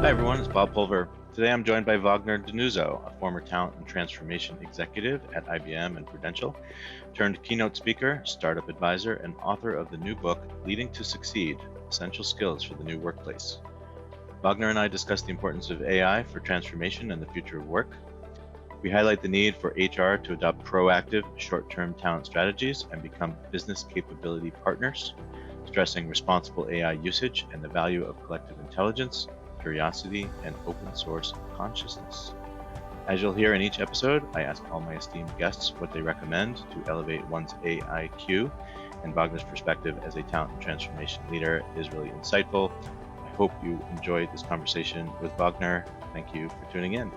Hi everyone, it's Bob Pulver. Today I'm joined by Wagner Denuzzo, a former talent and transformation executive at IBM and Prudential, turned keynote speaker, startup advisor, and author of the new book, Leading to Succeed: Essential Skills for the New Workplace. Wagner and I discuss the importance of AI for transformation and the future of work. We highlight the need for HR to adopt proactive, short-term talent strategies and become business capability partners, stressing responsible AI usage and the value of collective intelligence, curiosity, and open source consciousness. As you'll hear in each episode, I ask all my esteemed guests what they recommend to elevate one's AIQ, and Wagner's perspective as a talent and transformation leader is really insightful. I hope you enjoyed this conversation with Wagner. Thank you for tuning in.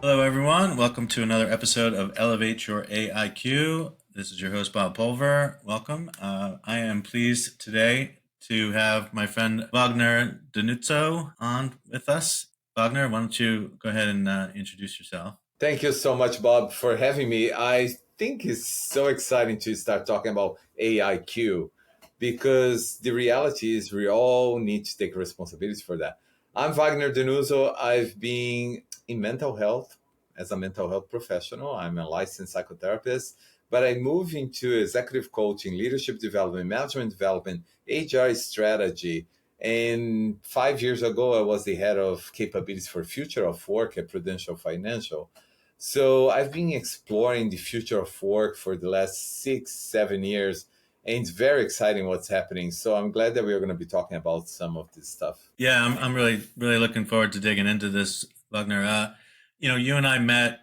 Hello, everyone. Welcome to another episode of Elevate Your AIQ. This is your host, Bob Pulver. Welcome. I am pleased today to have my friend Wagner Denuzzo on with us. Wagner, why don't you go ahead and introduce yourself? Thank you so much, Bob, for having me. I think it's so exciting to start talking about AIQ because the reality is we all need to take responsibility for that. I'm Wagner Denuzzo. I've been in mental health as a mental health professional. I'm a licensed psychotherapist, but I moved into executive coaching, leadership development, management development, HR strategy. And 5 years ago, I was the head of capabilities for future of work at Prudential Financial. So I've been exploring the future of work for the last 6, 7 years, and it's very exciting what's happening. So I'm glad that we're going to be talking about some of this stuff. Yeah, I'm really looking forward to digging into this, Wagner. You and I met.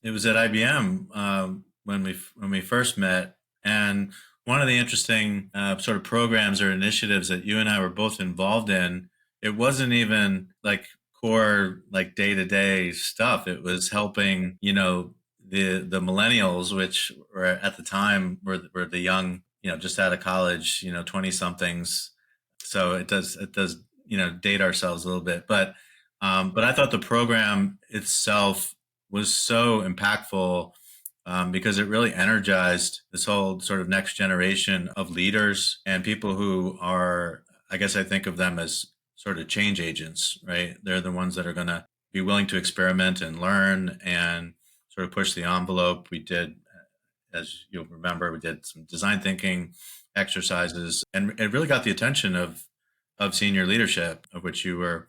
It was at IBM when we first met, and one of the interesting sort of programs or initiatives that you and I were both involved in. It wasn't even like core like day-to-day stuff. It was helping the millennials, which were at the time were the young, just out of college, 20 somethings. So it does date ourselves a little bit, but I thought the program itself was so impactful because it really energized this whole sort of next generation of leaders and people who are, I guess I think of them as sort of change agents, right? They're the ones that are going to be willing to experiment and learn and sort of push the envelope. We did, as you'll remember, we did some design thinking exercises, and it really got the attention of senior leadership, of which you were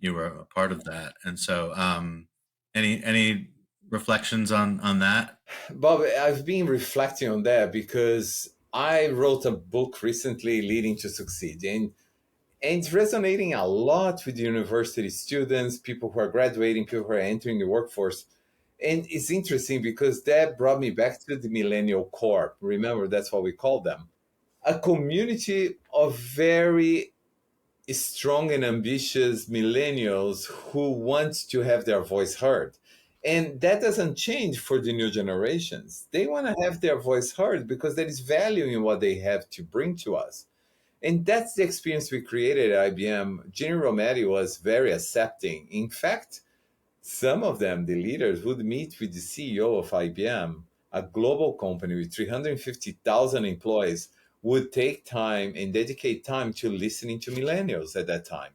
a part of that. And so, any reflections on that? Bob, I've been reflecting on that because I wrote a book recently, Leading to Succeed, and it's resonating a lot with university students, people who are graduating, people who are entering the workforce. And it's interesting because that brought me back to the millennial core. Remember, that's what we call them. A community of very strong and ambitious millennials who want to have their voice heard. And that doesn't change for the new generations. They want to have their voice heard because there is value in what they have to bring to us. And that's the experience we created at IBM. Ginny Rometty was very accepting. In fact, some of them, the leaders, would meet with the CEO of IBM, a global company with 350,000 employees, would take time and dedicate time to listening to millennials at that time.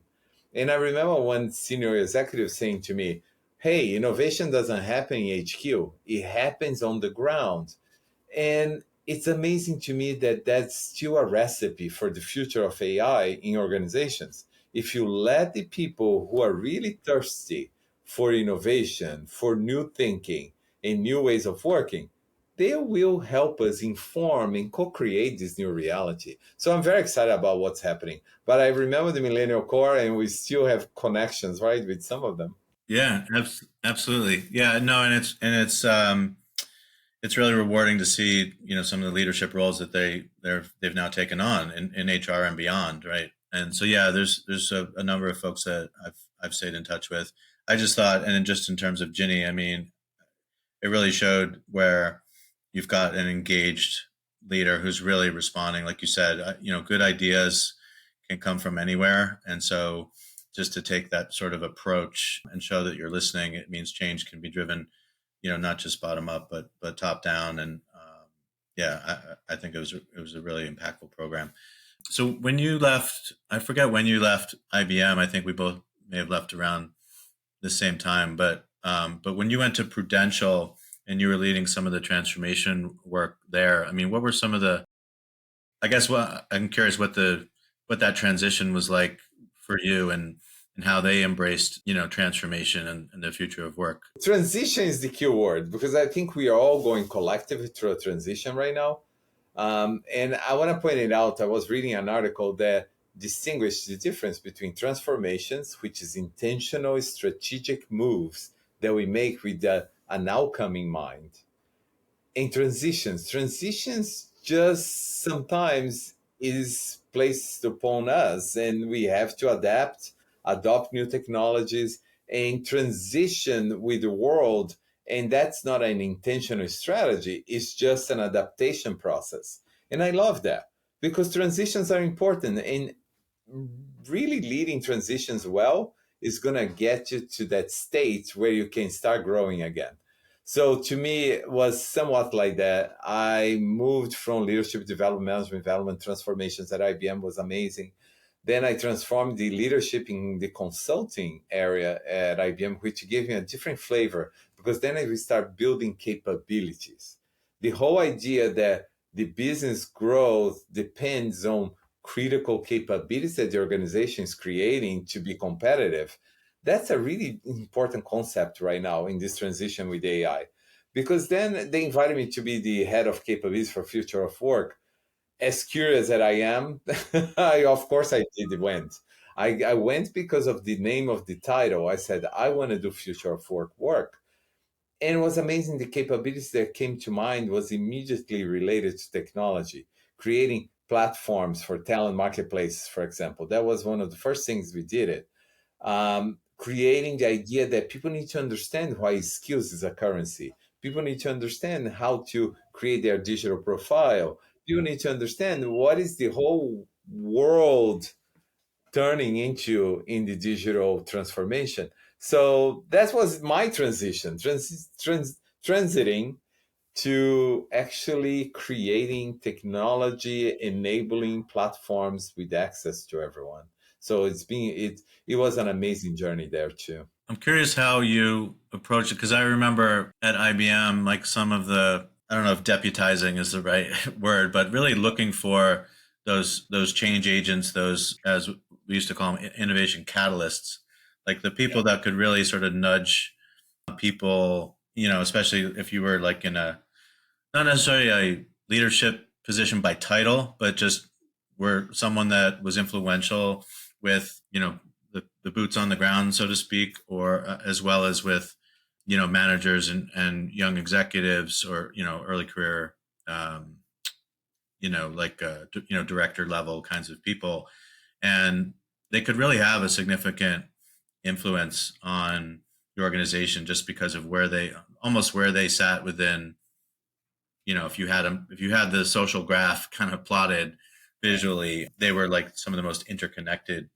And I remember one senior executive saying to me, "Hey, innovation doesn't happen in HQ, it happens on the ground." And it's amazing to me that that's still a recipe for the future of AI in organizations. If you let the people who are really thirsty for innovation, for new thinking, and new ways of working, they will help us inform and co-create this new reality. So I'm very excited about what's happening. But I remember the Millennial Core, and we still have connections, right, with some of them. Yeah, absolutely. Yeah, no, and it's really rewarding to see some of the leadership roles that they've now taken on in HR and beyond, right? And so yeah, there's a number of folks that I've stayed in touch with. I just thought, and just in terms of Ginny, I mean, it really showed where you've got an engaged leader who's really responding. Like you said, good ideas can come from anywhere. And so just to take that sort of approach and show that you're listening, it means change can be driven, not just bottom up, but top down. And yeah, I think it was a really impactful program. So when you left, I forget when you left IBM. I think we both may have left around the same time. But when you went to Prudential and you were leading some of the transformation work there, I mean, what were some of the? I guess what I'm curious what that transition was like for you and how they embraced transformation and the future of work. Transition is the key word because I think we are all going collectively through a transition right now. And I want to point it out. I was reading an article that distinguished the difference between transformations, which is intentional strategic moves that we make with an outcome in mind, and transitions. Transitions just sometimes is placed upon us, and we have to adapt, adopt new technologies, and transition with the world. And that's not an intentional strategy, it's just an adaptation process. And I love that because transitions are important. And really leading transitions well is going to get you to that state where you can start growing again. So to me, it was somewhat like that. I moved from leadership development, management development, transformations at IBM was amazing. Then I transformed the leadership in the consulting area at IBM, which gave me a different flavor because then I start building capabilities. The whole idea that the business growth depends on critical capabilities that the organization is creating to be competitive. That's a really important concept right now in this transition with AI. Because then they invited me to be the head of capabilities for future of work. As curious as I am, of course I did went. I went because of the name of the title. I said, I want to do future of work. And it was amazing. The capabilities that came to mind was immediately related to technology, creating platforms for talent marketplaces, for example. That was one of the first things we did it. Creating the idea that people need to understand why skills is a currency. People need to understand how to create their digital profile. People need to understand what is the whole world turning into in the digital transformation. So that was my transition, transiting to actually creating technology enabling platforms with access to everyone. So it was an amazing journey there too. I'm curious how you approach it because I remember at IBM, like some of the, I don't know if deputizing is the right word, but really looking for those change agents, those, as we used to call them, innovation catalysts, like the people that could really sort of nudge people, especially if you were like in a not necessarily a leadership position by title, but just were someone that was influential with, the boots on the ground, so to speak, or as well as with, managers and young executives or, early career, like, director level kinds of people. And they could really have a significant influence on the organization just because of where they sat within, if you had the social graph kind of plotted visually, they were like some of the most interconnected,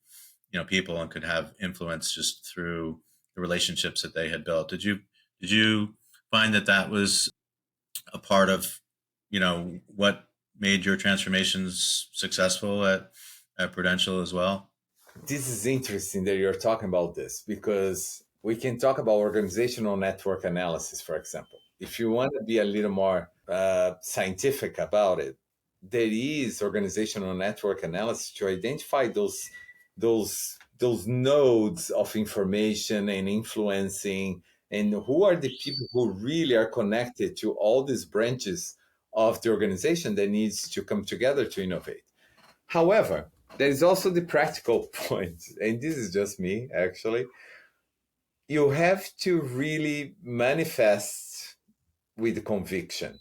people and could have influence just through the relationships that they had built. Did you find that was a part of, what made your transformations successful at Prudential as well? This is interesting that you're talking about this because we can talk about organizational network analysis, for example. If you want to be a little more scientific about it, there is organizational network analysis to identify those nodes of information and influencing, and who are the people who really are connected to all these branches of the organization that needs to come together to innovate. However, there is also the practical point, and this is just me actually. You have to really manifest with conviction.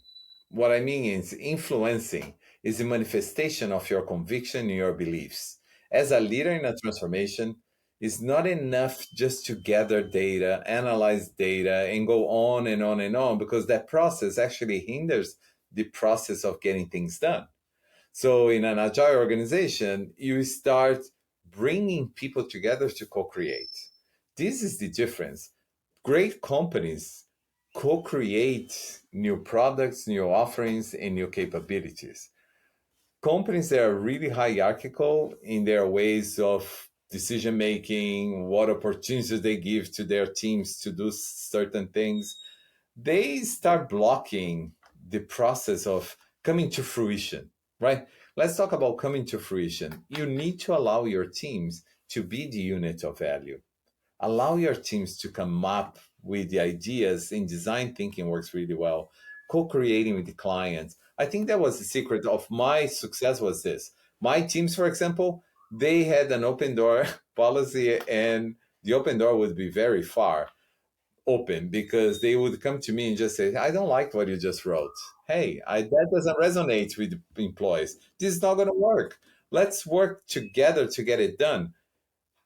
What I mean is, influencing is the manifestation of your conviction and your beliefs. As a leader in a transformation, it's not enough just to gather data, analyze data, and go on and on and on, because that process actually hinders the process of getting things done. So in an agile organization, you start bringing people together to co-create. This is the difference. Great companies co-create new products, new offerings, and new capabilities. companies that are really hierarchical in their ways of decision making, what opportunities they give to their teams to do certain things, they start blocking the process of coming to fruition, right? Let's talk about coming to fruition. You need to allow your teams to be the unit of value. Allow your teams to come up with the ideas. In design thinking works really well. Co-creating with the clients. I think that was the secret of my success was this. My teams, for example, they had an open door policy, and the open door would be very far open because they would come to me and just say, I don't like what you just wrote. Hey, that doesn't resonate with employees. This is not going to work. Let's work together to get it done.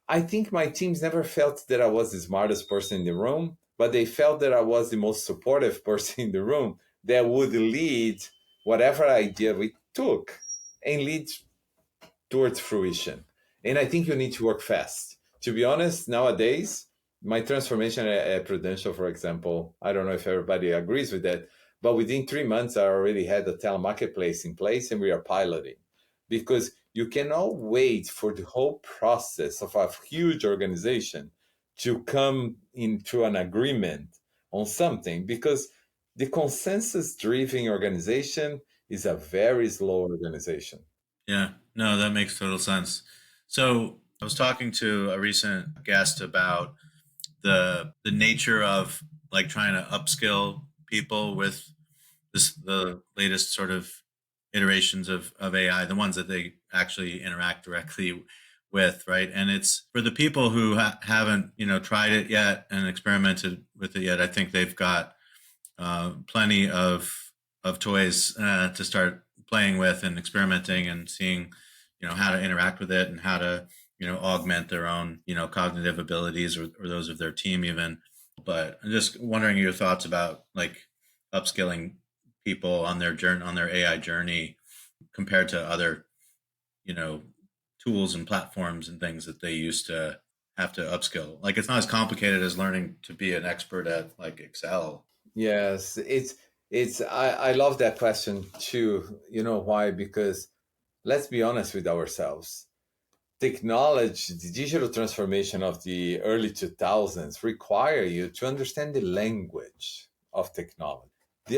I think my teams never felt that I was the smartest person in the room, but they felt that I was the most supportive person in the room that would lead whatever idea we took and lead towards fruition. And I think you need to work fast. To be honest, nowadays, my transformation at Prudential, for example, I don't know if everybody agrees with that, but within 3 months, I already had the telemarketplace in place and we are piloting because you cannot wait for the whole process of a huge organization to come into an agreement on something because the consensus driven organization is a very slow organization. Yeah, no, that makes total sense. So I was talking to a recent guest about the nature of like trying to upskill people with the latest sort of iterations of AI, the ones that they actually interact directly with, right? And it's for the people who haven't, tried it yet and experimented with it yet. I think they've got plenty of toys to start playing with and experimenting and seeing, how to interact with it and how to, augment their own, cognitive abilities or those of their team even. But I'm just wondering your thoughts about like upskilling people on their journey, on their AI journey, compared to other, you know, tools and platforms and things that they used to have to upskill. Like it's not as complicated as learning to be an expert at like Excel. Yes, it's I love that question too. You know why? Because let's be honest with ourselves. Technology, the digital transformation of the early 2000s require you to understand the language of technology.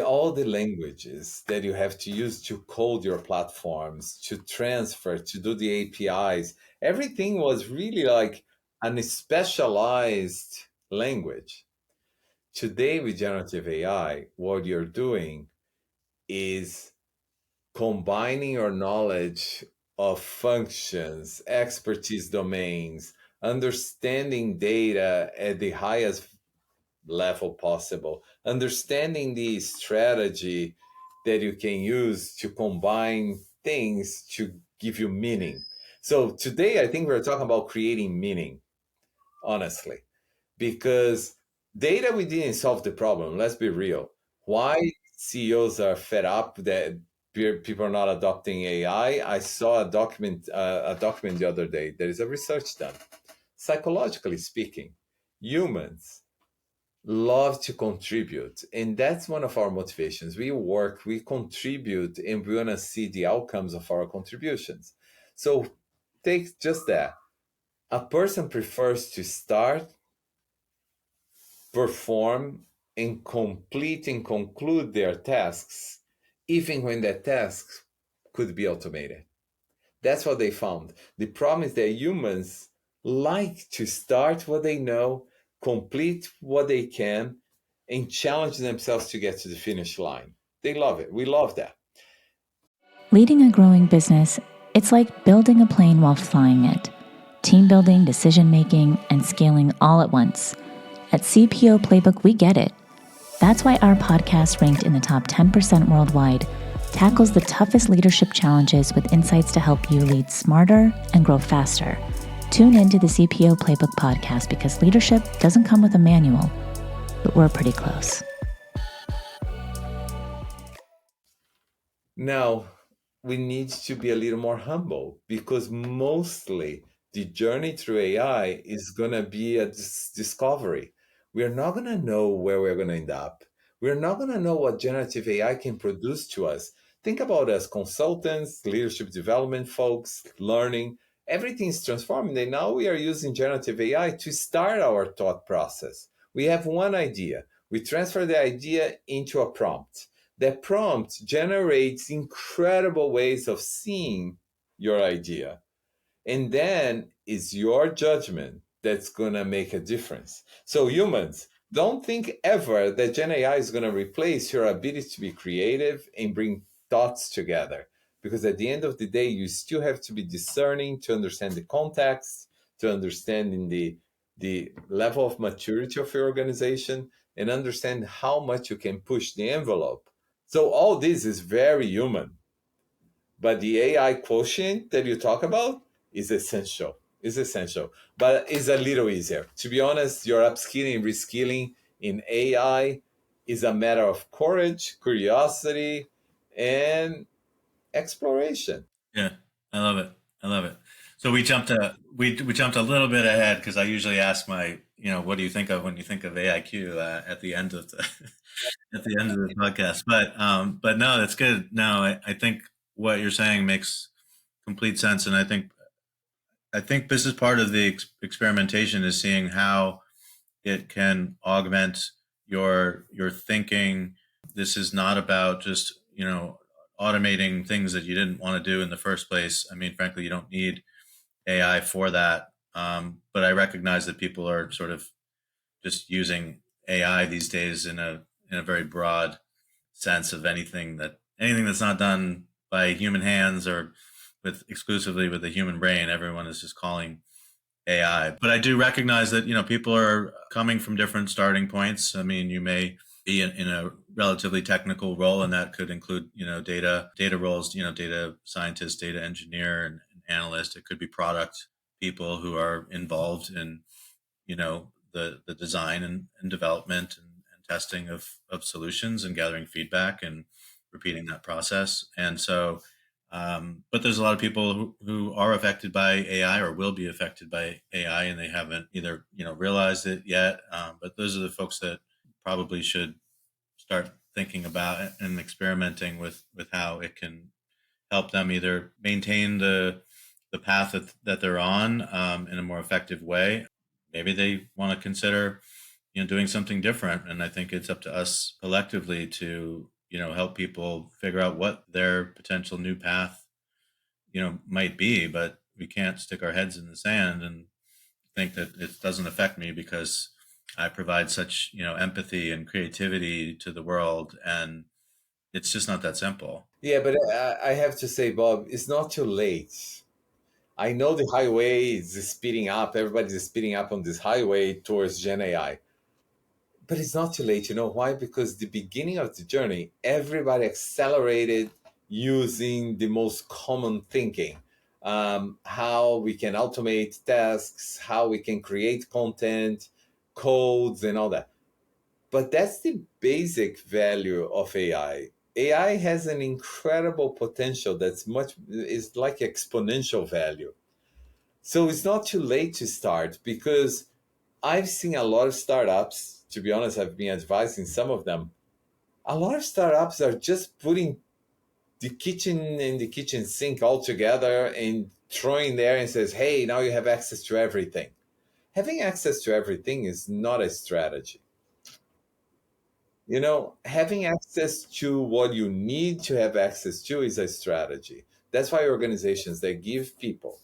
All the languages that you have to use to code your platforms, to transfer, to do the APIs, everything was really like an specialized language. Today with generative AI, what you're doing is combining your knowledge of functions, expertise domains, understanding data at the highest level possible, understanding the strategy that you can use to combine things to give you meaning. So today, I think we're talking about creating meaning, honestly, because data we didn't solve the problem. Let's be real. Why CEOs are fed up that people are not adopting AI? I saw a document the other day. There is a research done. Psychologically speaking, humans love to contribute, and that's one of our motivations. We work, we contribute, and we want to see the outcomes of our contributions. So take just that. A person prefers to start, perform, and complete and conclude their tasks, even when that task could be automated. That's what they found. The problem is that humans like to start what they know, complete what they can, and challenge themselves to get to the finish line. They love it. We love that. Leading a growing business, it's like building a plane while flying it. Team building, decision making, and scaling all at once. At CPO Playbook, we get it. That's why our podcast, ranked in the top 10% worldwide, tackles the toughest leadership challenges with insights to help you lead smarter and grow faster. Tune into the CPO Playbook podcast because leadership doesn't come with a manual, but we're pretty close. Now, we need to be a little more humble because mostly the journey through AI is going to be a discovery. We're not going to know where we're going to end up. We're not going to know what generative AI can produce to us. Think about us consultants, leadership development folks, learning. Everything's transforming. And now we are using generative AI to start our thought process. We have one idea. We transfer the idea into a prompt. That prompt generates incredible ways of seeing your idea. And then it's your judgment that's going to make a difference. So, humans, don't think ever that Gen AI is going to replace your ability to be creative and bring thoughts together. Because at the end of the day, you still have to be discerning to understand the context, to understand in the level of maturity of your organization, and understand how much you can push the envelope. So, all this is very human. But the AI quotient that you talk about is essential. Is essential, but it's a little easier. To be honest, your upskilling and reskilling in AI is a matter of courage, curiosity, and exploration. Yeah, I love it. I love it. So we jumped a little bit ahead because I usually ask my, what do you think of when you think of AIQ at the end of the at the end of the podcast. But no, that's good. No, I think what you're saying makes complete sense, and I think this is part of the experimentation is seeing how it can augment your thinking. This is not about just automating things that you didn't want to do in the first place. I mean, frankly, you don't need AI for that. But I recognize that people are sort of just using AI these days in a very broad sense of anything that's not done by human hands or with exclusively with the human brain. Everyone is just calling AI. But I do recognize that people are coming from different starting points. I mean, you may be in a relatively technical role, and that could include data roles, data scientist, data engineer, and analyst. It could be product people who are involved in the design and development and testing of solutions and gathering feedback and repeating that process. And so but there's a lot of people who are affected by AI or will be affected by AI, and they haven't either realized it yet. But those are the folks that probably should start thinking about it and experimenting with how it can help them either maintain the path that they're on in a more effective way. Maybe they want to consider doing something different, and I think it's up to us collectively to help people figure out what their potential new path might be. But we can't stick our heads in the sand and think that it doesn't affect me because I provide such empathy and creativity to the world, and it's just not that simple. Yeah, but I have to say, Bob, it's not too late. I know the highway is speeding up. Everybody's speeding up on this highway towards Gen AI. But it's not too late. You know why? Because the beginning of the journey, everybody accelerated using the most common thinking. How we can automate tasks, how we can create content, codes, and all that. But that's the basic value of AI. AI has an incredible potential that's is like exponential value. So it's not too late to start because I've seen a lot of startups. To be honest, I've been advising some of them. A lot of startups are just putting the kitchen and the kitchen sink all together and throwing there and says, hey, now you have access to everything. Having access to everything is not a strategy. Having access to what you need to have access to is a strategy. That's why organizations that give people,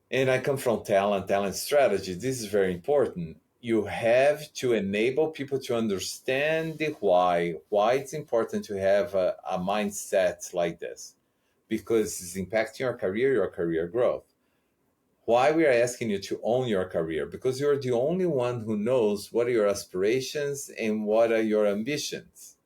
and I come from talent strategy, this is very important. You have to enable people to understand the why it's important to have a mindset like this, because it's impacting your career growth. Why we are asking you to own your career? Because you're the only one who knows what are your aspirations and what are your ambitions.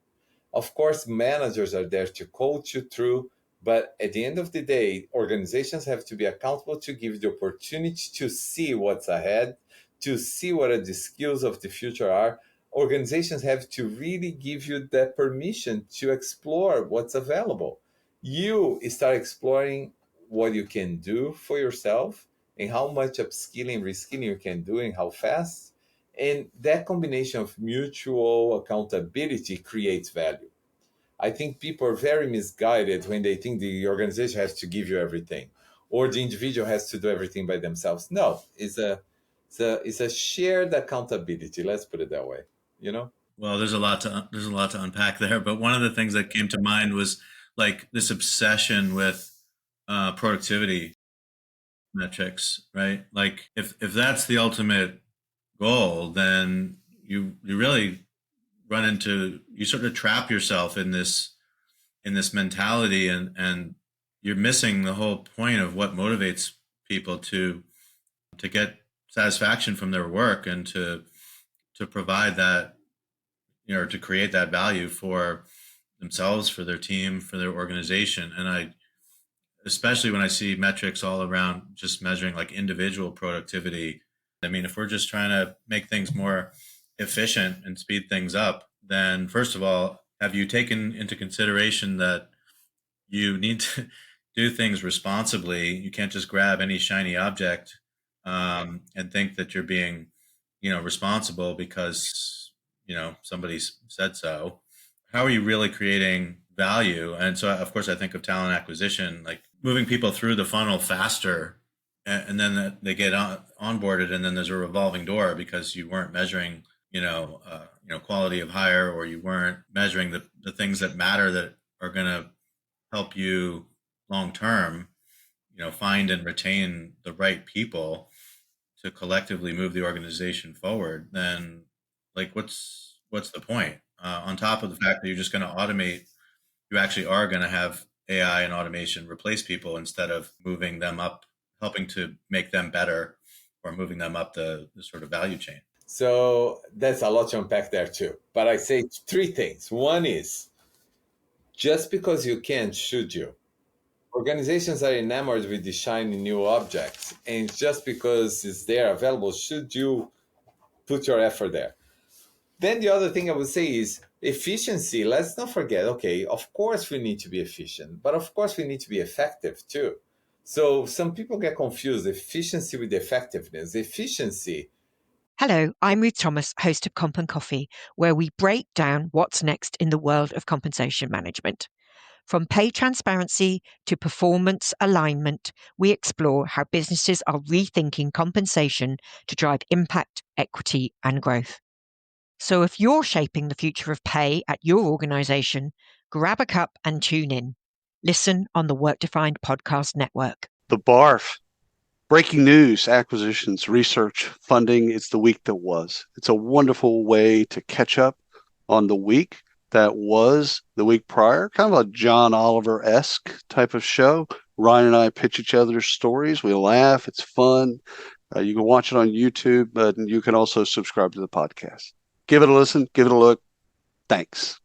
Of course, managers are there to coach you through, but at the end of the day, organizations have to be accountable to give the opportunity to see what's ahead, to see what the skills of the future are. Organizations have to really give you that permission to explore what's available. You start exploring what you can do for yourself and how much upskilling, reskilling you can do and how fast. And that combination of mutual accountability creates value. I think people are very misguided when they think the organization has to give you everything or the individual has to do everything by themselves. No, it's a shared accountability. Let's put it that way, you know? Well, there's a lot to unpack there, but one of the things that came to mind was like this obsession with productivity metrics, right? Like if that's the ultimate goal, then you really you sort of trap yourself in this mentality, and you're missing the whole point of what motivates people to get satisfaction from their work and to provide that, to create that value for themselves, for their team, for their organization. And especially when I see metrics all around just measuring like individual productivity. I mean, if we're just trying to make things more efficient and speed things up, then first of all, have you taken into consideration that you need to do things responsibly? You can't just grab any shiny object and think that you're being, responsible because, somebody said so. How are you really creating value? And so, of course, I think of talent acquisition, like moving people through the funnel faster, and then they get onboarded, and then there's a revolving door because you weren't measuring, quality of hire, or you weren't measuring the things that matter that are going to help you long term, find and retain the right people to collectively move the organization forward. Then, like, what's the point? On top of the fact that you're just going to automate, you actually are going to have AI and automation replace people instead of moving them up, helping to make them better, or moving them up the sort of value chain. So that's a lot to unpack there too. But I say three things. One is, just because you can, should you? Organizations are enamored with the shiny new objects, and just because it's there available, should you put your effort there? Then the other thing I would say is efficiency. Let's not forget, okay, of course we need to be efficient, but of course we need to be effective too. So some people get confused, efficiency with effectiveness. Efficiency. Hello, I'm Ruth Thomas, host of Comp and Coffee, where we break down what's next in the world of compensation management. From pay transparency to performance alignment, we explore how businesses are rethinking compensation to drive impact, equity, and growth. So if you're shaping the future of pay at your organization, grab a cup and tune in. Listen on the Work Defined Podcast Network. The BARF. Breaking news, acquisitions, research, funding. It's the week that was. It's a wonderful way to catch up on the week that was the week prior, kind of a John Oliver-esque type of show. Ryan and I pitch each other's stories. We laugh. It's fun. You can watch it on YouTube, but you can also subscribe to the podcast. Give it a listen. Give it a look. Thanks.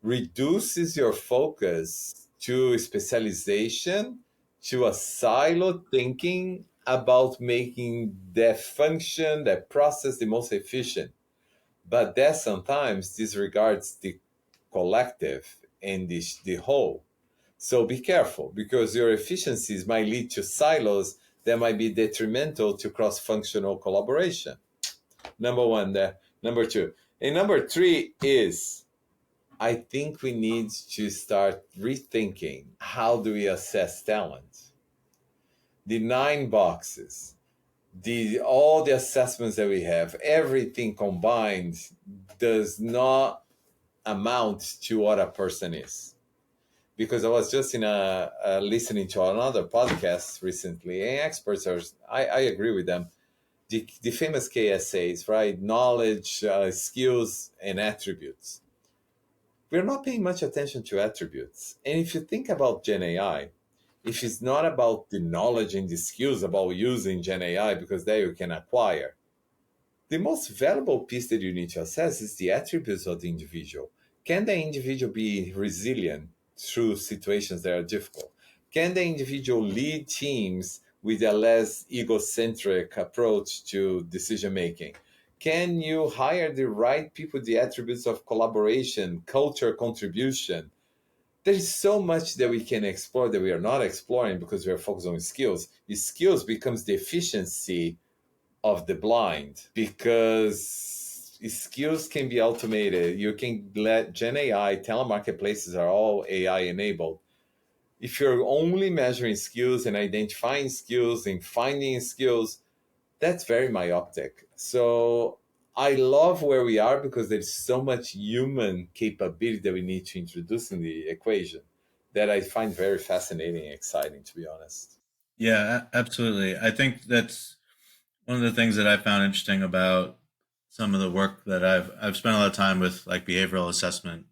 Reduces your focus to specialization, to a silo thinking about making that function, that process the most efficient. But that sometimes disregards the collective and the whole. So be careful, because your efficiencies might lead to silos that might be detrimental to cross-functional collaboration. Number one there. Number two. And number three is, I think we need to start rethinking how do we assess talent. The 9 boxes, all the assessments that we have, everything combined does not amount to what a person is. Because I was just listening to another podcast recently, and experts I agree with them. The famous KSAs, right? Knowledge, skills, and attributes. We're not paying much attention to attributes. And if you think about Gen AI, if it's not about the knowledge and the skills about using Gen AI, because there you can acquire, the most valuable piece that you need to assess is the attributes of the individual. Can the individual be resilient through situations that are difficult? Can the individual lead teams with a less egocentric approach to decision making? Can you hire the right people, the attributes of collaboration, culture, contribution? There is so much that we can explore that we are not exploring because we are focused on skills. The skills becomes the efficiency of the blind, because skills can be automated. You can let Gen AI, telemarketplaces are all AI enabled. If you're only measuring skills and identifying skills and finding skills, that's very myopic. So I love where we are because there's so much human capability that we need to introduce in the equation that I find very fascinating and exciting, to be honest. Yeah, absolutely. I think that's one of the things that I found interesting about some of the work that I've spent a lot of time with, like behavioral assessment,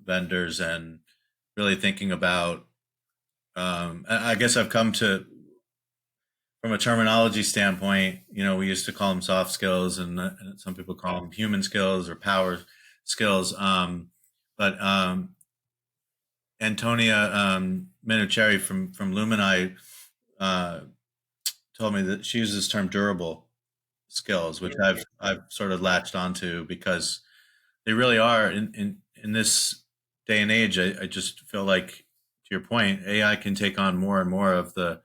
vendors, and really thinking about. I guess I've come to, from a terminology standpoint, we used to call them soft skills, and some people call them human skills or power skills. But Antonia Menucheri from Lumini told me that she uses this term durable skills, which I've sort of latched onto because they really are in this day and age. I just feel like, to your point, AI can take on more and more of the,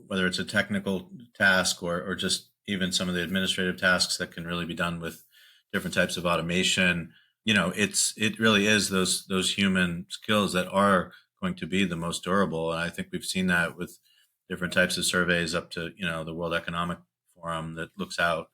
whether it's a technical task or just even some of the administrative tasks that can really be done with different types of automation. It really is those human skills that are going to be the most durable. And I think we've seen that with different types of surveys up to, the World Economic Forum that looks out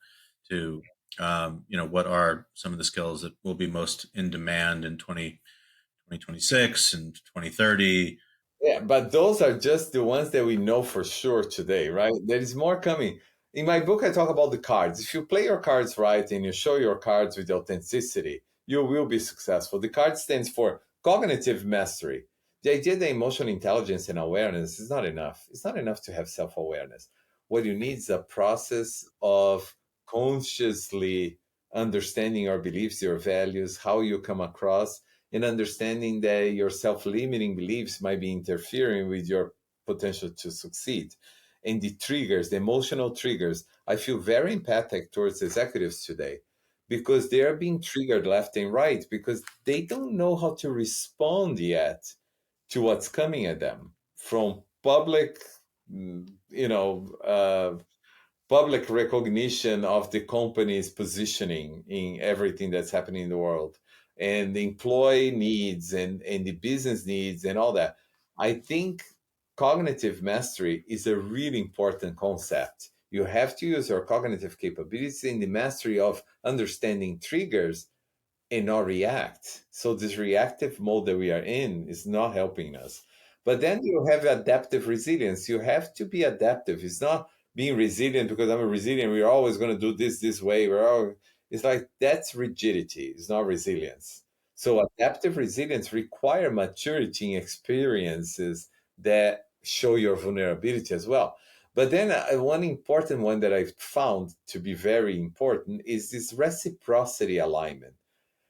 to, what are some of the skills that will be most in demand in 2026 and 2030. Yeah, but those are just the ones that we know for sure today, right? There is more coming. In my book, I talk about the cards. If you play your cards right and you show your cards with authenticity, you will be successful. The card stands for cognitive mastery. The idea that emotional intelligence and awareness is not enough. It's not enough to have self awareness. What you need is a process of consciously understanding your beliefs, your values, how you come across, and understanding that your self-limiting beliefs might be interfering with your potential to succeed. And the triggers, the emotional triggers, I feel very empathic towards executives today because they are being triggered left and right because they don't know how to respond yet to what's coming at them from public, public recognition of the company's positioning in everything that's happening in the world and the employee needs and the business needs and all that. I think cognitive mastery is a really important concept. You have to use your cognitive capabilities in the mastery of understanding triggers and not react. So this reactive mode that we are in is not helping us. But then you have adaptive resilience. You have to be adaptive. It's not being resilient because I'm a resilient. We're always going to do this way. It's like that's rigidity. It's not resilience. So adaptive resilience require maturity and experiences that show your vulnerability as well. But then one important one that I've found to be very important is this reciprocity alignment.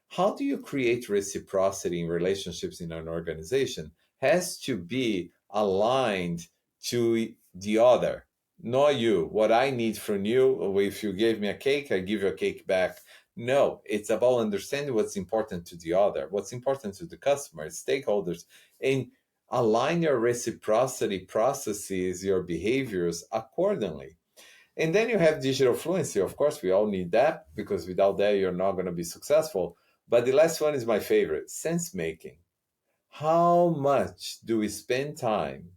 How do you create reciprocity in relationships in an organization has to be aligned to the other, not you. What I need from you, if you gave me a cake, I give you a cake back. No, it's about understanding what's important to the other, what's important to the customers, stakeholders, and align your reciprocity processes, your behaviors accordingly. And then you have digital fluency. Of course, we all need that because without that, you're not going to be successful. But the last one is my favorite, sense making. How much do we spend time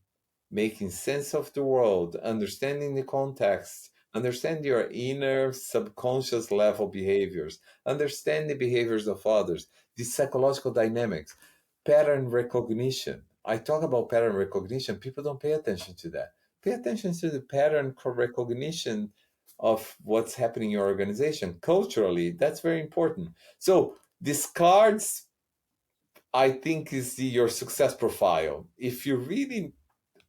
making sense of the world, understanding the context, understand your inner subconscious level behaviors, understand the behaviors of others, the psychological dynamics, pattern recognition. I talk about pattern recognition, people don't pay attention to that. Pay attention to the pattern recognition of what's happening in your organization. Culturally, that's very important. So these cards, I think, is your success profile. If you really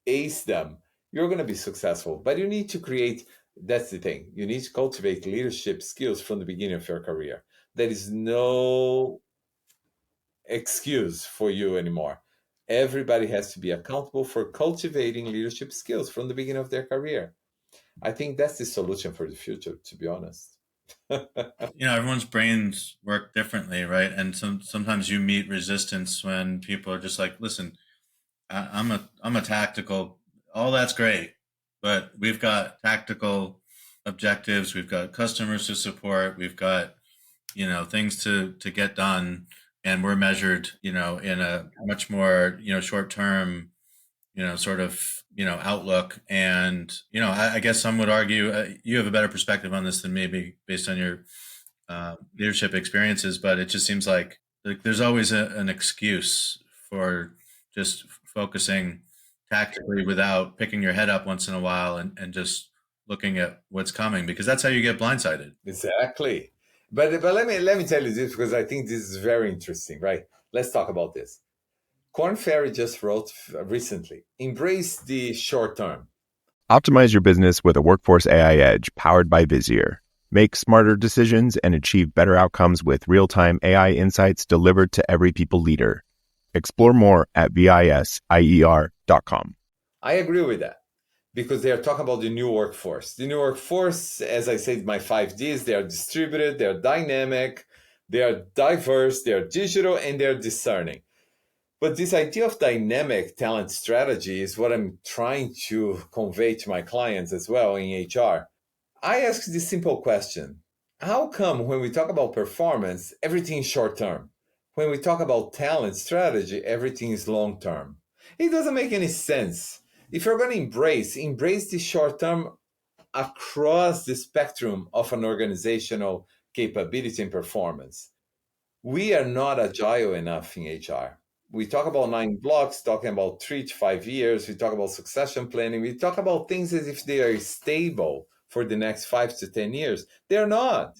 ace them, you're going to be successful. But you need to create, that's the thing, you need to cultivate leadership skills from the beginning of your career. There is no excuse for you anymore. Everybody has to be accountable for cultivating leadership skills from the beginning of their career. I think that's the solution for the future, to be honest. Everyone's brains work differently, right? And sometimes you meet resistance when people are just like, listen, I'm a tactical, all that's great, but we've got tactical objectives, we've got customers to support, we've got, things to get done, and we're measured, in a much more, short term, sort of, outlook. And, I guess some would argue you have a better perspective on this than maybe based on your leadership experiences, but it just seems like there's always an excuse for just focusing tactically without picking your head up once in a while and just looking at what's coming, because that's how you get blindsided. Exactly. But let me tell you this, because I think this is very interesting, right? Let's talk about this. Korn Ferry just wrote recently, embrace the short term. Optimize your business with a Workforce AI Edge powered by Vizier. Make smarter decisions and achieve better outcomes with real-time AI insights delivered to every people leader. Explore more at visier.com. I agree with that, because they are talking about the new workforce. The new workforce, as I said, my 5Ds, they are distributed, they are dynamic, they are diverse, they are digital, and they're discerning. But this idea of dynamic talent strategy is what I'm trying to convey to my clients as well in HR. I ask this simple question. How come when we talk about performance, everything is short term? When we talk about talent strategy, everything is long term. It doesn't make any sense. If you're going to embrace the short term across the spectrum of an organizational capability and performance. We are not agile enough in HR. We talk about 9 blocks, talking about 3 to 5 years. We talk about succession planning. We talk about things as if they are stable for the next 5 to 10 years. They're not.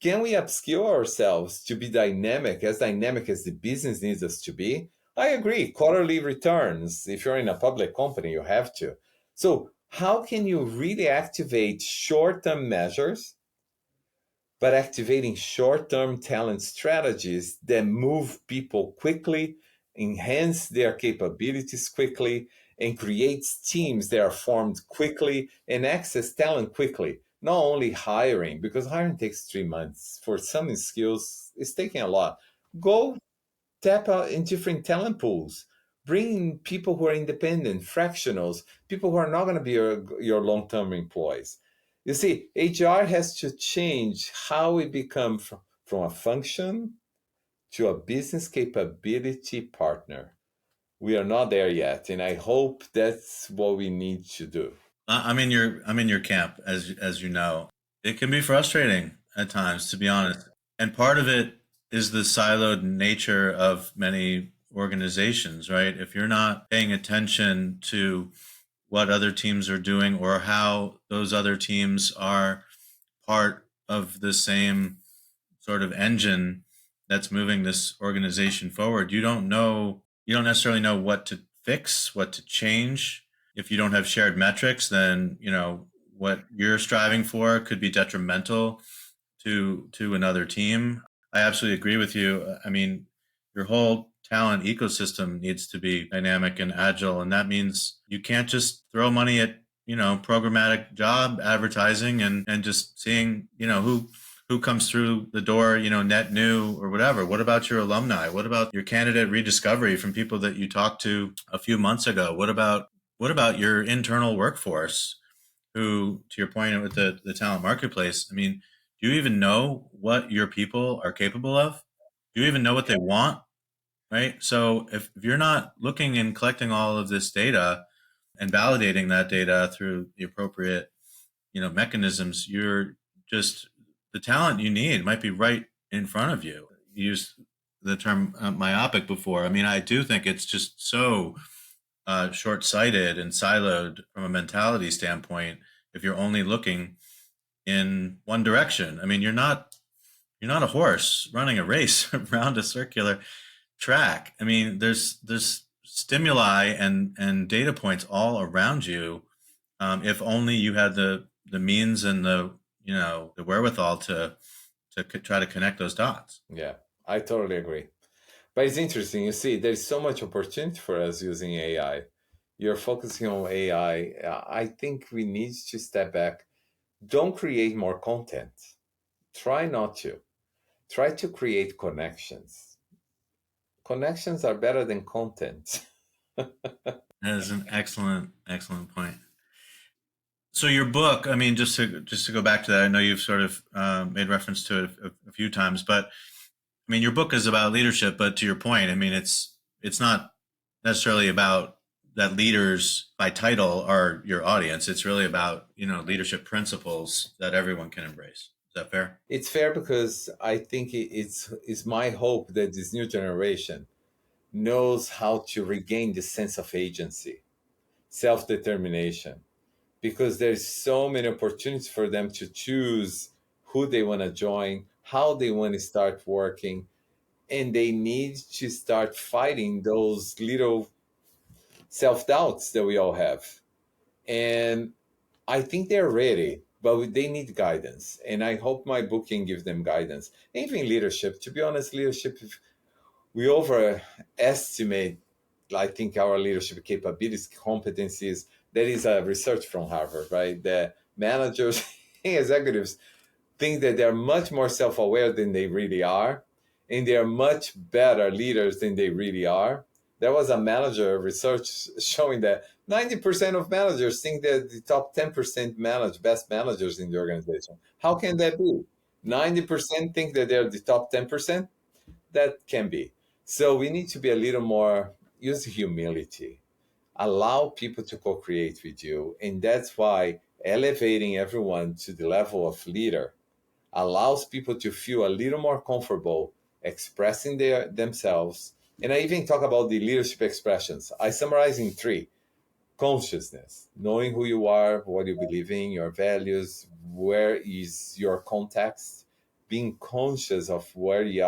Can we upskill ourselves to be dynamic as the business needs us to be? I agree. Quarterly returns. If you're in a public company, you have to. So, how can you really activate short-term measures, but activating short-term talent strategies that move people quickly, enhance their capabilities quickly, and creates teams that are formed quickly and access talent quickly? Not only hiring, because hiring takes 3 months. For some skills, it's taking a lot. Go tap out in different talent pools. Bring in people who are independent, fractionals, people who are not going to be your long-term employees. You see, HR has to change how we become from a function to a business capability partner. We are not there yet, and I hope that's what we need to do. I'm in your camp, as you know. It can be frustrating at times, to be honest. And part of it is the siloed nature of many organizations, right? If you're not paying attention to what other teams are doing or how those other teams are part of the same sort of engine that's moving this organization forward, you don't necessarily know what to fix, what to change. If you don't have shared metrics, then what you're striving for could be detrimental to another team. I absolutely agree with you. I mean, your whole talent ecosystem needs to be dynamic and agile, and that means you can't just throw money at programmatic job advertising and just seeing who comes through the door, net new or whatever. What about your alumni? What about your candidate rediscovery from people that you talked to a few months ago? What about your internal workforce who, to your point with the talent marketplace, I mean, do you even know what your people are capable of? Do you even know what they want? Right? So if you're not looking and collecting all of this data and validating that data through the appropriate, mechanisms, you're just, the talent you need might be right in front of you. You used the term myopic before. I mean, I do think it's just so short-sighted and siloed from a mentality standpoint if you're only looking in one direction. I mean, you're not a horse running a race around a circular track. I mean, there's stimuli and data points all around you. If only you had the means and the wherewithal to try to connect those dots. Yeah, I totally agree. But it's interesting. You see, there's so much opportunity for us using AI. You're focusing on AI. I think we need to step back. Don't create more content. Try not to. Try to create connections. Connections are better than content. That is an excellent point. So your book, I mean, just to go back to that, I know you've sort of made reference to it a few times, but I mean, your book is about leadership. But to your point, I mean, it's not necessarily about that leaders by title are your audience. It's really about leadership principles that everyone can embrace. Is that fair? It's fair because I think it's my hope that this new generation knows how to regain the sense of agency, self-determination, because there's so many opportunities for them to choose who they want to join, how they want to start working, and they need to start fighting those little self-doubts that we all have. And I think they're ready, but they need guidance. And I hope my book can give them guidance. Even leadership, to be honest, leadership, we overestimate, I think, our leadership capabilities, competencies. There is a research from Harvard, right? That managers and executives think that they're much more self-aware than they really are, and they are much better leaders than they really are. There was a manager research showing that 90% of managers think they're the top 10% best managers in the organization. How can that be? 90% think that they're the top 10%? That can be. So we need to be a little more, use humility, allow people to co-create with you. And that's why elevating everyone to the level of leader allows people to feel a little more comfortable expressing themselves. And I even talk about the leadership expressions. I summarize in three: consciousness, knowing who you are, what you believe in, your values, where is your context, being conscious of where you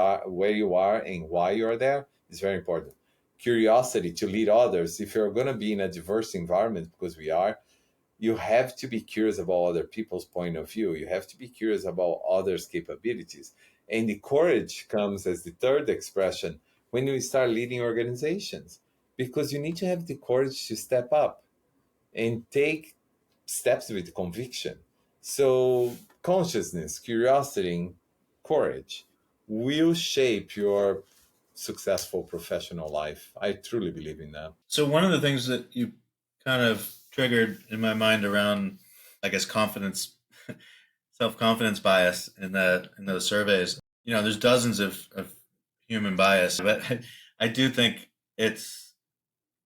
are and why you're there is very important. Curiosity to lead others. If you're going to be in a diverse environment, because we are, you have to be curious about other people's point of view. You have to be curious about others' capabilities. And the courage comes as the third expression when you start leading organizations, because you need to have the courage to step up and take steps with conviction. So consciousness, curiosity, and courage will shape your successful professional life. I truly believe in that. So one of the things that you kind of triggered in my mind around, I guess, self-confidence bias in those surveys, there's dozens of human bias, but I do think it's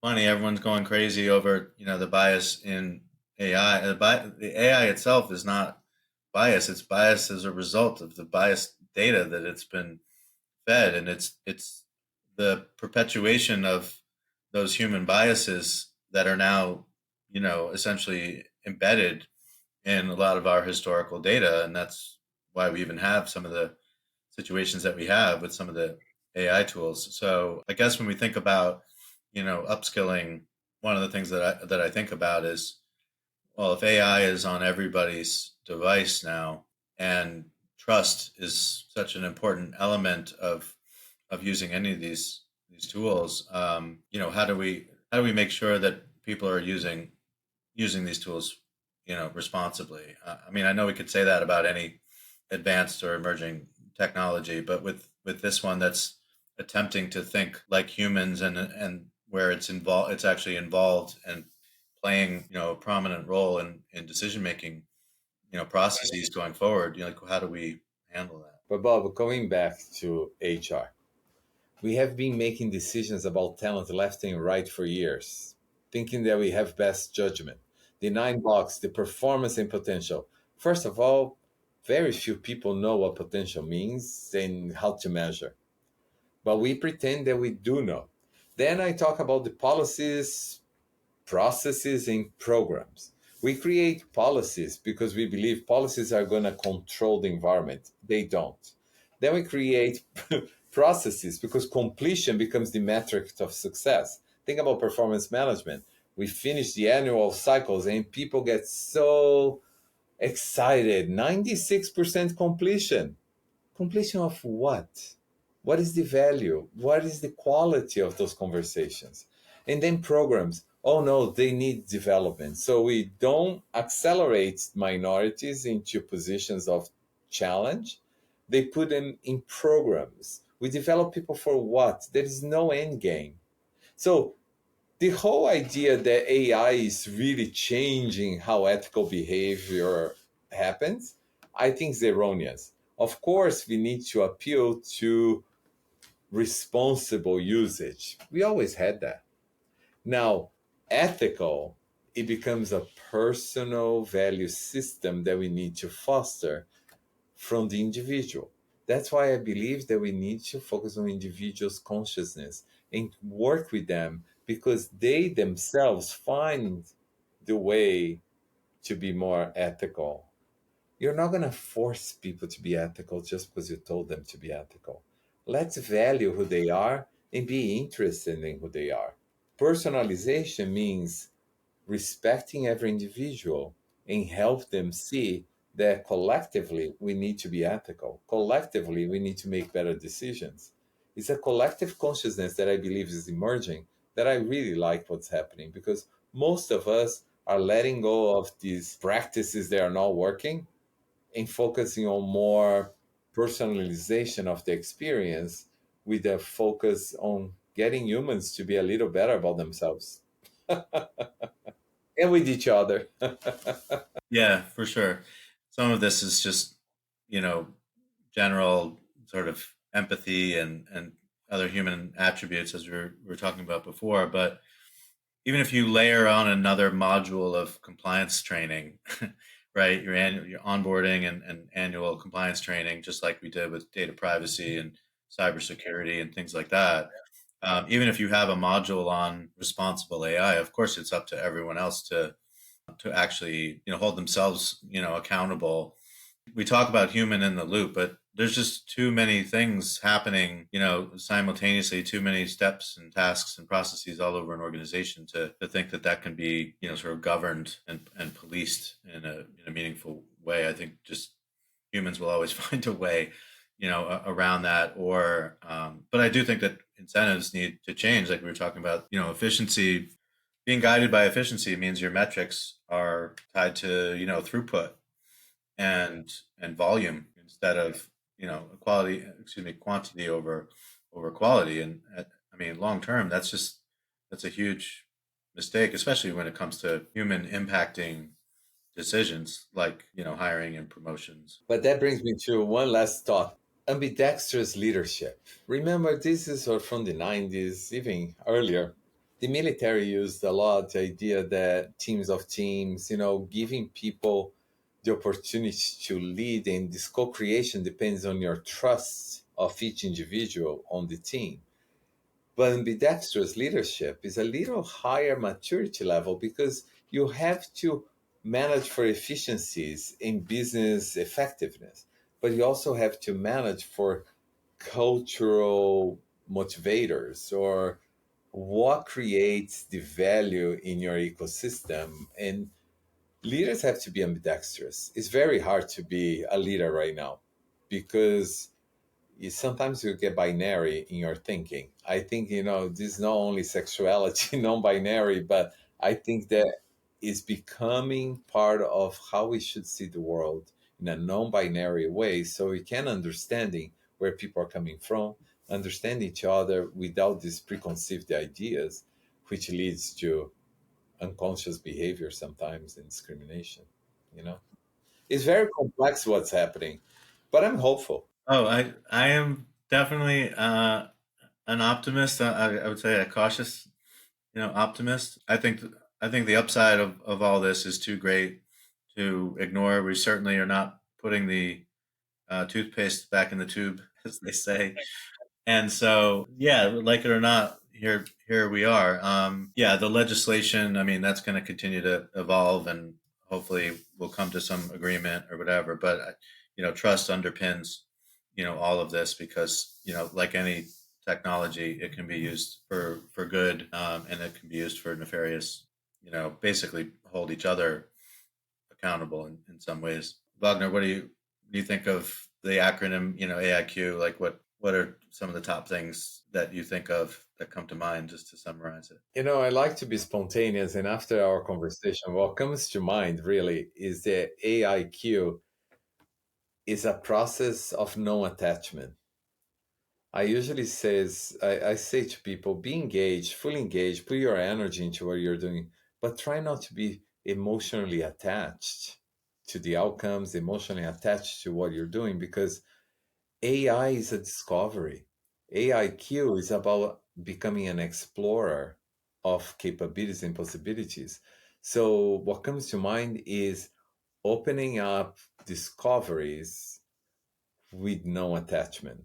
funny. Everyone's going crazy over, the bias in AI. The AI itself is not bias. It's bias as a result of the biased data that it's been fed, and it's the perpetuation of those human biases that are now, essentially embedded in a lot of our historical data, and that's why we even have some of the situations that we have with some of the AI tools. So I guess when we think about, upskilling, one of the things that I think about is, well, if AI is on everybody's device now, and trust is such an important element of using any of these tools, how do we make sure that people are using these tools, responsibly? I mean, I know we could say that about any advanced or emerging technology, but with this one that's attempting to think like humans, and where it's actually involved and playing, a prominent role in decision making, processes going forward. Like, how do we handle that? But Bob, going back to HR, we have been making decisions about talent left and right for years, thinking that we have best judgment. The 9 box, the performance and potential. First of all, very few people know what potential means and how to measure, but we pretend that we do know. Then I talk about the policies, processes, and programs. We create policies because we believe policies are going to control the environment. They don't. Then we create processes because completion becomes the metric of success. Think about performance management. We finish the annual cycles and people get so excited. 96% completion. Completion of what? What is the value? What is the quality of those conversations? And then programs. Oh no, they need development. So we don't accelerate minorities into positions of challenge. They put them in programs. We develop people for what? There is no end game. So The whole idea that AI is really changing how ethical behavior happens, I think is erroneous. Of course, we need to appeal to responsible usage. We always had that. Now, ethical, it becomes a personal value system that we need to foster from the individual. That's why I believe that we need to focus on individuals' consciousness and work with them because they themselves find the way to be more ethical. You're not going to force people to be ethical just because you told them to be ethical. Let's value who they are and be interested in who they are. Personalization means respecting every individual and help them see that collectively we need to be ethical. Collectively, we need to make better decisions. It's a collective consciousness that I believe is emerging that I really like what's happening because most of us are letting go of these practices that are not working and focusing on more personalization of the experience with a focus on getting humans to be a little better about themselves and with each other. Yeah, for sure. Some of this is just, you know, general sort of empathy and other human attributes as we were talking about before. But even if you layer on another module of compliance training, right, your onboarding and annual compliance training, just like we did with data privacy and cybersecurity and things like that. Even if you have a module on responsible AI, of course, it's up to everyone else to actually hold themselves accountable. We talk about human in the loop, but there's just too many things happening simultaneously, too many steps and tasks and processes all over an organization to think that can be sort of governed and policed in a meaningful way. I think just humans will always find a way around that, or but I do think that incentives need to change, like we were talking about. Efficiency, being guided by efficiency means your metrics are tied to throughput and volume instead of quantity over quality. And I mean, long term, that's a huge mistake, especially when it comes to human impacting decisions like hiring and promotions. But that brings me to one last thought: ambidextrous leadership. Remember, this is from the 90s, even earlier. The military used a lot the idea that teams of teams, giving people the opportunity to lead, and this co-creation depends on your trust of each individual on the team. But ambidextrous leadership is a little higher maturity level because you have to manage for efficiencies in business effectiveness, but you also have to manage for cultural motivators or what creates the value in your ecosystem. And leaders have to be ambidextrous. It's very hard to be a leader right now because sometimes you get binary in your thinking. I think, this is not only sexuality, non-binary, but I think that is becoming part of how we should see the world in a non-binary way, so we can understanding where people are coming from, understand each other without these preconceived ideas, which leads to unconscious behavior sometimes and discrimination. You know, it's very complex what's happening, but I'm hopeful. Oh, I am definitely an optimist. I would say a cautious, optimist. I think the upside of all this is too great to ignore. We certainly are not putting the toothpaste back in the tube, as they say. And so, yeah, like it or not, here we are. Yeah, the legislation. I mean, that's going to continue to evolve, and hopefully, we'll come to some agreement or whatever. But trust underpins all of this because like any technology, it can be used for good, and it can be used for nefarious. Basically, hold each other accountable in some ways. Wagner, what do you think of the acronym, AIQ? Like what are some of the top things that you think of that come to mind, just to summarize it? I like to be spontaneous, and after our conversation, what comes to mind really is that AIQ is a process of non attachment. I usually I say to people, be engaged, fully engaged, put your energy into what you're doing, but try not to be emotionally attached to the outcomes, emotionally attached to what you're doing, because AI is a discovery. AIQ is about becoming an explorer of capabilities and possibilities. So what comes to mind is opening up discoveries with no attachment.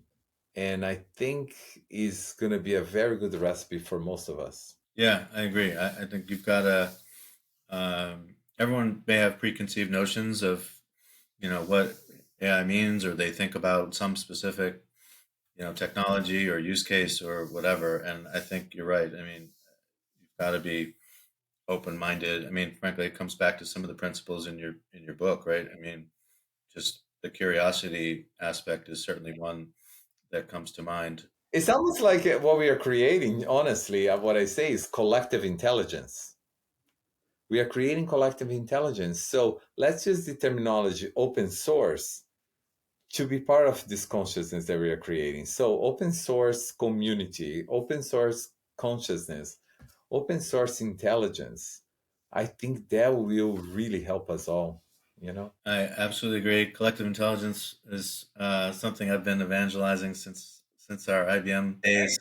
And I think is going to be a very good recipe for most of us. Yeah, I agree. I think you've got to. Everyone may have preconceived notions of, what AI means, or they think about some specific, technology or use case or whatever. And I think you're right. I mean, you've got to be open-minded. I mean, frankly, it comes back to some of the principles in your book, right? I mean, just the curiosity aspect is certainly one that comes to mind. It's almost like what we are creating, honestly, what I say is collective intelligence. We are creating collective intelligence. So let's use the terminology open source to be part of this consciousness that we are creating. So open source community, open source consciousness, open source intelligence. I think that will really help us all, you know? I absolutely agree. Collective intelligence is something I've been evangelizing since our IBM days.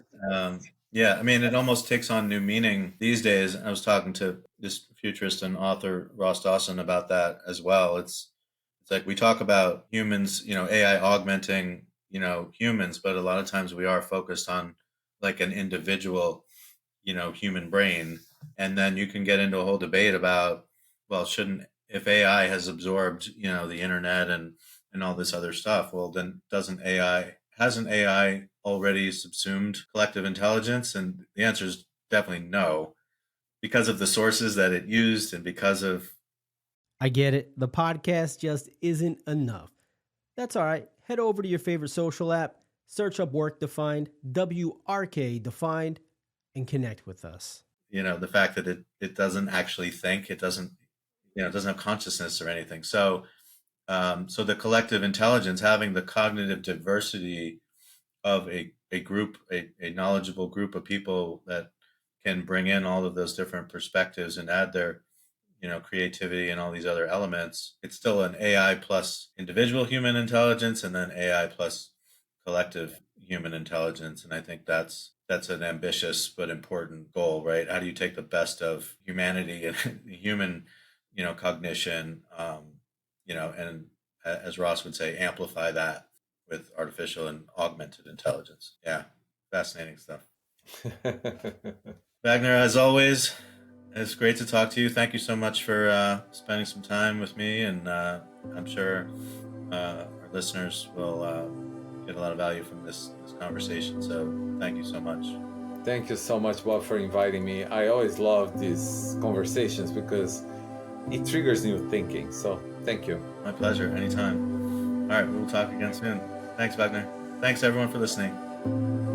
Yeah, I mean, it almost takes on new meaning these days. I was talking to this futurist and author Ross Dawson about that as well. It's like we talk about humans, AI augmenting, humans, but a lot of times we are focused on like an individual, human brain, and then you can get into a whole debate about, well, shouldn't if AI has absorbed, the internet and all this other stuff, well, then hasn't AI already subsumed collective intelligence? And the answer is definitely no, because of the sources that it used and because of. I get it. The podcast just isn't enough. That's all right. Head over to your favorite social app, search up Work Defined, WRK Defined, and connect with us. The fact that it doesn't actually think, it doesn't have consciousness or anything. So the collective intelligence, having the cognitive diversity of a group, a knowledgeable group of people that can bring in all of those different perspectives and add their creativity and all these other elements. It's still an AI plus individual human intelligence, and then AI plus collective human intelligence. And I think that's an ambitious but important goal, right? How do you take the best of humanity and human, cognition, and as Ross would say, amplify that with artificial and augmented intelligence. Yeah, fascinating stuff. Wagner, as always, it's great to talk to you. Thank you so much for spending some time with me, and I'm sure our listeners will get a lot of value from this conversation. So thank you so much. Thank you so much, Bob, for inviting me. I always love these conversations because it triggers new thinking. So thank you. My pleasure. Anytime. All right, we'll talk again soon. Thanks, Wagner. Thanks, everyone, for listening.